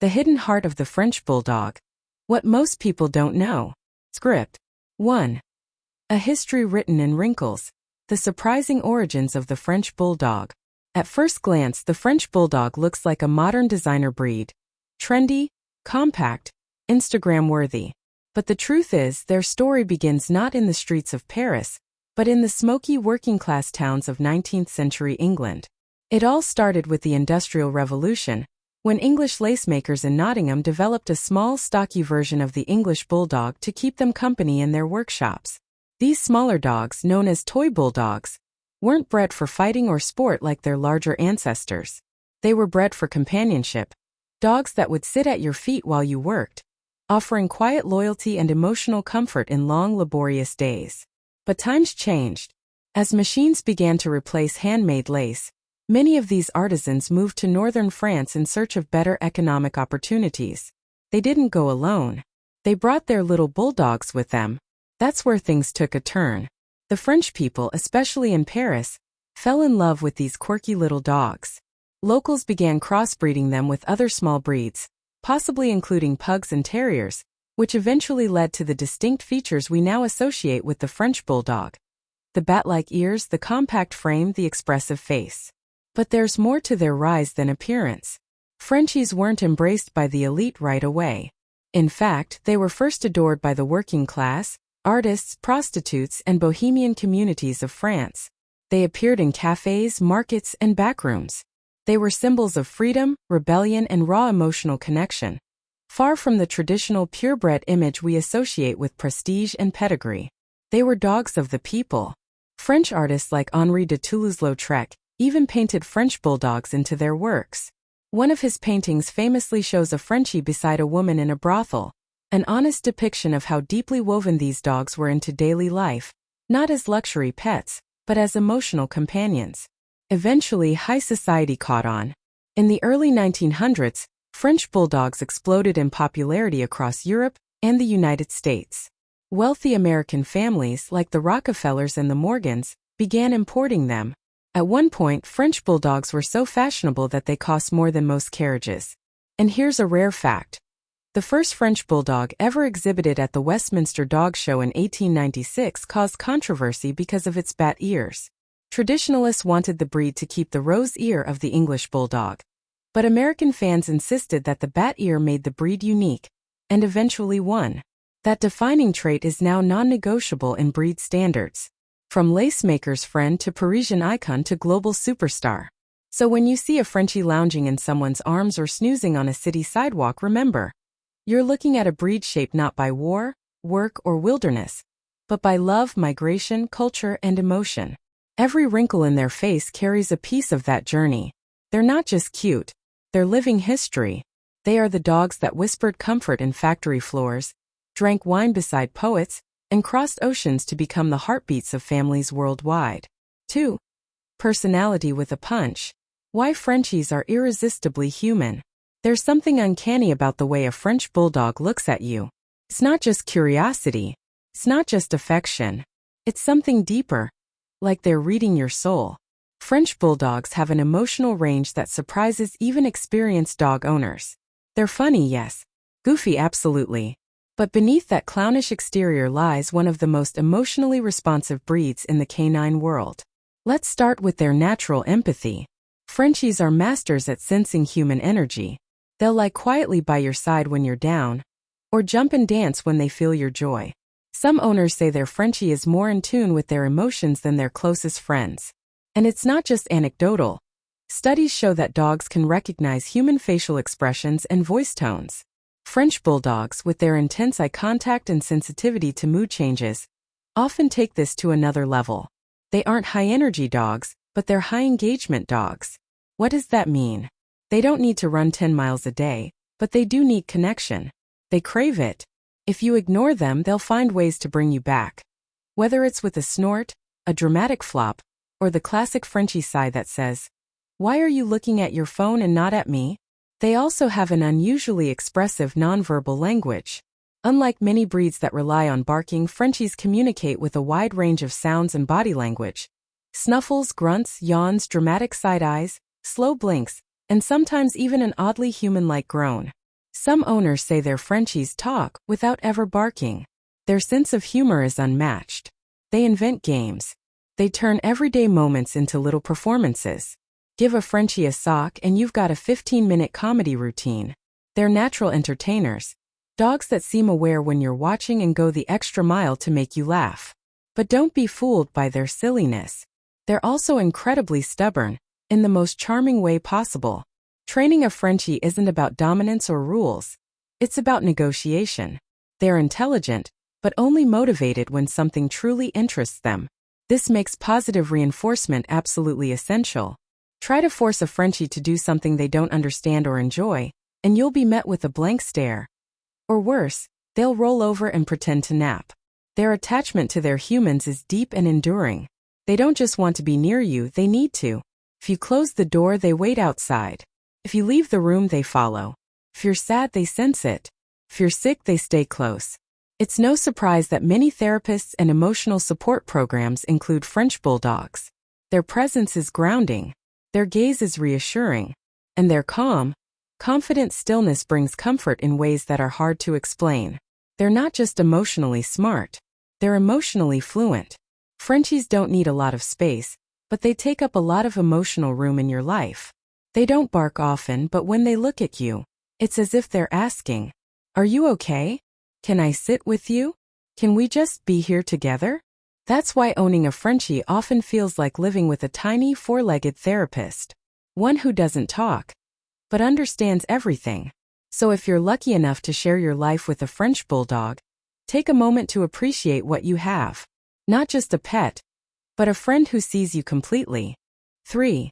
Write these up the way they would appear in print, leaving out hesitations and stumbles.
The hidden heart of the French Bulldog. What most people don't know. Script 1. A history written in wrinkles. The surprising origins of the French Bulldog. At first glance, the French Bulldog looks like a modern designer breed. Trendy, compact, Instagram-worthy. But the truth is, their story begins not in the streets of Paris, but in the smoky working-class towns of 19th-century England. It all started with the Industrial Revolution, when English lacemakers in Nottingham developed a small, stocky version of the English Bulldog to keep them company in their workshops. These smaller dogs, known as toy bulldogs, weren't bred for fighting or sport like their larger ancestors. They were bred for companionship. Dogs that would sit at your feet while you worked, offering quiet loyalty and emotional comfort in long, laborious days. But times changed. As machines began to replace handmade lace, many of these artisans moved to northern France in search of better economic opportunities. They didn't go alone. They brought their little bulldogs with them. That's where things took a turn. The French people, especially in Paris, fell in love with these quirky little dogs. Locals began crossbreeding them with other small breeds, possibly including pugs and terriers, which eventually led to the distinct features we now associate with the French Bulldog. The bat-like ears, the compact frame, the expressive face. But there's more to their rise than appearance. Frenchies weren't embraced by the elite right away. In fact, they were first adored by the working class, artists, prostitutes, and bohemian communities of France. They appeared in cafes, markets, and backrooms. They were symbols of freedom, rebellion, and raw emotional connection, far from the traditional purebred image we associate with prestige and pedigree. They were dogs of the people. French artists like Henri de Toulouse-Lautrec even painted French bulldogs into their works. One of his paintings famously shows a Frenchie beside a woman in a brothel, an honest depiction of how deeply woven these dogs were into daily life, not as luxury pets, but as emotional companions. Eventually, high society caught on. In the early 1900s, French bulldogs exploded in popularity across Europe and the United States. Wealthy American families, like the Rockefellers and the Morgans, began importing them. At one point, French bulldogs were so fashionable that they cost more than most carriages. And here's a rare fact. The first French bulldog ever exhibited at the Westminster Dog Show in 1896 caused controversy because of its bat ears. Traditionalists wanted the breed to keep the rose ear of the English bulldog. But American fans insisted that the bat ear made the breed unique, and eventually won. That defining trait is now non-negotiable in breed standards. From lacemaker's friend to Parisian icon to global superstar. So when you see a Frenchie lounging in someone's arms or snoozing on a city sidewalk, remember, you're looking at a breed shaped not by war, work, or wilderness, but by love, migration, culture, and emotion. Every wrinkle in their face carries a piece of that journey. They're not just cute, they're living history. They are the dogs that whispered comfort in factory floors, drank wine beside poets, and crossed oceans to become the heartbeats of families worldwide. 2. Personality with a punch. Why Frenchies are irresistibly human. There's something uncanny about the way a French bulldog looks at you. It's not just curiosity. It's not just affection. It's something deeper. Like they're reading your soul. French bulldogs have an emotional range that surprises even experienced dog owners. They're funny, yes. Goofy, absolutely. But beneath that clownish exterior lies one of the most emotionally responsive breeds in the canine world. Let's start with their natural empathy. Frenchies are masters at sensing human energy. They'll lie quietly by your side when you're down, or jump and dance when they feel your joy. Some owners say their Frenchie is more in tune with their emotions than their closest friends. And it's not just anecdotal. Studies show that dogs can recognize human facial expressions and voice tones. French bulldogs, with their intense eye contact and sensitivity to mood changes, often take this to another level. They aren't high-energy dogs, but they're high-engagement dogs. What does that mean? They don't need to run 10 miles a day, but they do need connection. They crave it. If you ignore them, they'll find ways to bring you back. Whether it's with a snort, a dramatic flop, or the classic Frenchie sigh that says, "Why are you looking at your phone and not at me?" They also have an unusually expressive nonverbal language. Unlike many breeds that rely on barking, Frenchies communicate with a wide range of sounds and body language. Snuffles, grunts, yawns, dramatic side eyes, slow blinks, and sometimes even an oddly human-like groan. Some owners say their Frenchies talk without ever barking. Their sense of humor is unmatched. They invent games. They turn everyday moments into little performances. Give a Frenchie a sock and you've got a 15-minute comedy routine. They're natural entertainers. Dogs that seem aware when you're watching and go the extra mile to make you laugh. But don't be fooled by their silliness. They're also incredibly stubborn, in the most charming way possible. Training a Frenchie isn't about dominance or rules. It's about negotiation. They're intelligent, but only motivated when something truly interests them. This makes positive reinforcement absolutely essential. Try to force a Frenchie to do something they don't understand or enjoy, and you'll be met with a blank stare. Or worse, they'll roll over and pretend to nap. Their attachment to their humans is deep and enduring. They don't just want to be near you, they need to. If you close the door, they wait outside. If you leave the room, they follow. If you're sad, they sense it. If you're sick, they stay close. It's no surprise that many therapists and emotional support programs include French Bulldogs. Their presence is grounding. Their gaze is reassuring. And their calm, confident stillness brings comfort in ways that are hard to explain. They're not just emotionally smart. They're emotionally fluent. Frenchies don't need a lot of space, but they take up a lot of emotional room in your life. They don't bark often, but when they look at you, it's as if they're asking, "Are you okay? Can I sit with you? Can we just be here together?" That's why owning a Frenchie often feels like living with a tiny four-legged therapist. One who doesn't talk, but understands everything. So if you're lucky enough to share your life with a French Bulldog, take a moment to appreciate what you have. Not just a pet, but a friend who sees you completely. 3.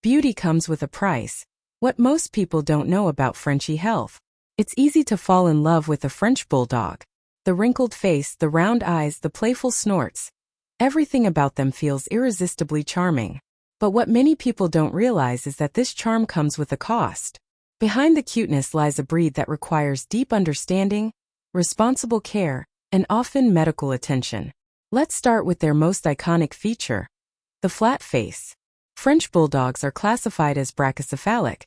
Beauty comes with a price. What most people don't know about Frenchie health. It's easy to fall in love with a French Bulldog. The wrinkled face, the round eyes, the playful snorts. Everything about them feels irresistibly charming. But what many people don't realize is that this charm comes with a cost. Behind the cuteness lies a breed that requires deep understanding, responsible care, and often medical attention. Let's start with their most iconic feature, the flat face. French Bulldogs are classified as brachycephalic,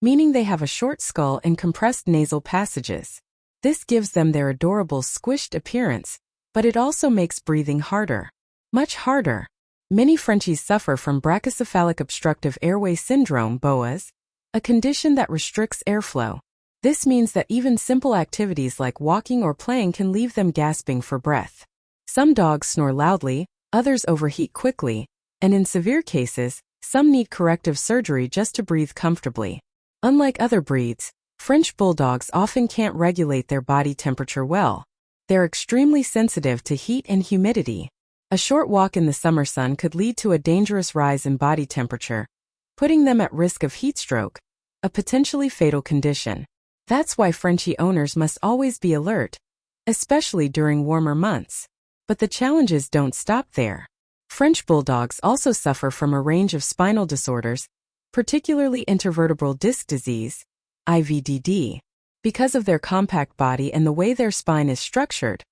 meaning they have a short skull and compressed nasal passages. This gives them their adorable squished appearance, but it also makes breathing harder. Much harder. Many Frenchies suffer from brachycephalic obstructive airway syndrome (BOAS), a condition that restricts airflow. This means that even simple activities like walking or playing can leave them gasping for breath. Some dogs snore loudly, others overheat quickly, and in severe cases, some need corrective surgery just to breathe comfortably. Unlike other breeds, French Bulldogs often can't regulate their body temperature well. They're extremely sensitive to heat and humidity. A short walk in the summer sun could lead to a dangerous rise in body temperature, putting them at risk of heat stroke, a potentially fatal condition. That's why Frenchie owners must always be alert, especially during warmer months. But the challenges don't stop there. French Bulldogs also suffer from a range of spinal disorders, particularly intervertebral disc disease, IVDD. Because of their compact body and the way their spine is structured,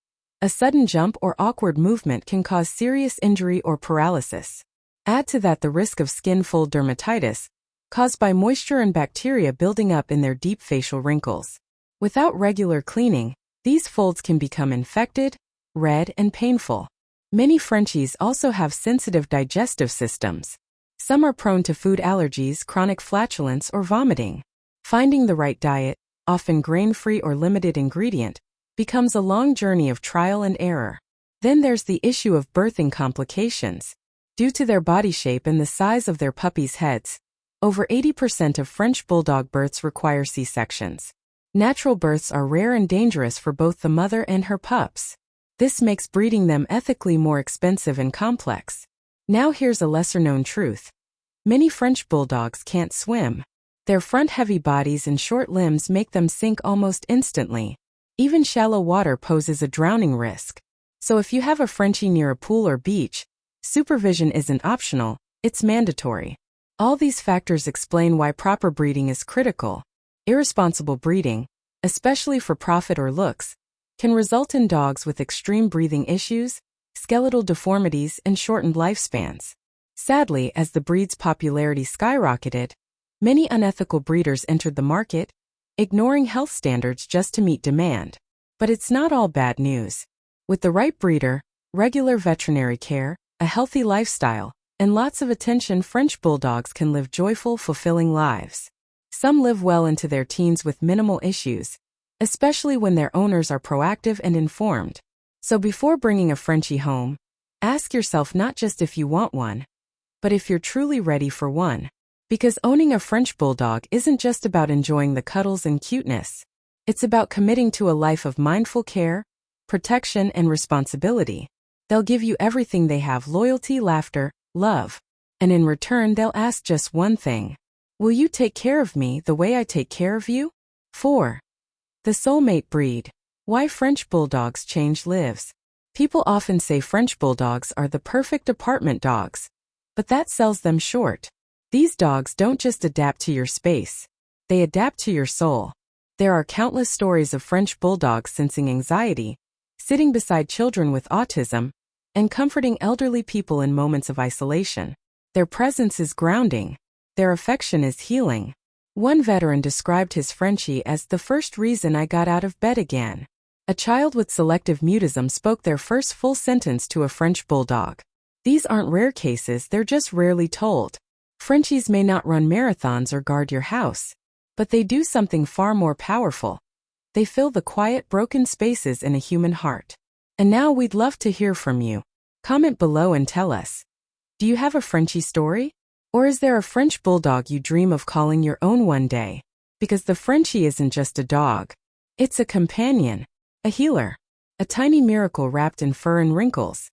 a sudden jump or awkward movement can cause serious injury or paralysis. Add to that the risk of skin fold dermatitis, caused by moisture and bacteria building up in their deep facial wrinkles. Without regular cleaning, these folds can become infected, red, and painful. Many Frenchies also have sensitive digestive systems. Some are prone to food allergies, chronic flatulence, or vomiting. Finding the right diet, often grain-free or limited ingredient, becomes a long journey of trial and error. Then there's the issue of birthing complications. Due to their body shape and the size of their puppies' heads, over 80% of French Bulldog births require C-sections. Natural births are rare and dangerous for both the mother and her pups. This makes breeding them ethically more expensive and complex. Now here's a lesser-known truth. Many French Bulldogs can't swim. Their front-heavy bodies and short limbs make them sink almost instantly. Even shallow water poses a drowning risk. So if you have a Frenchie near a pool or beach, supervision isn't optional, it's mandatory. All these factors explain why proper breeding is critical. Irresponsible breeding, especially for profit or looks, can result in dogs with extreme breathing issues, skeletal deformities, and shortened lifespans. Sadly, as the breed's popularity skyrocketed, many unethical breeders entered the market, ignoring health standards just to meet demand. But it's not all bad news. With the right breeder, regular veterinary care, a healthy lifestyle, and lots of attention, French Bulldogs can live joyful, fulfilling lives. Some live well into their teens with minimal issues, especially when their owners are proactive and informed. So before bringing a Frenchie home, ask yourself not just if you want one, but if you're truly ready for one. Because owning a French Bulldog isn't just about enjoying the cuddles and cuteness. It's about committing to a life of mindful care, protection, and responsibility. They'll give you everything they have: loyalty, laughter, love. And in return, they'll ask just one thing: will you take care of me the way I take care of you? 4. The soulmate breed. Why French Bulldogs change lives. People often say French Bulldogs are the perfect apartment dogs, but that sells them short. These dogs don't just adapt to your space, they adapt to your soul. There are countless stories of French Bulldogs sensing anxiety, sitting beside children with autism, and comforting elderly people in moments of isolation. Their presence is grounding. Their affection is healing. One veteran described his Frenchie as the first reason I got out of bed again. A child with selective mutism spoke their first full sentence to a French Bulldog. These aren't rare cases, they're just rarely told. Frenchies may not run marathons or guard your house, but they do something far more powerful. They fill the quiet, broken spaces in a human heart. And now we'd love to hear from you. Comment below and tell us. Do you have a Frenchie story? Or is there a French Bulldog you dream of calling your own one day? Because the Frenchie isn't just a dog. It's a companion, a healer, a tiny miracle wrapped in fur and wrinkles.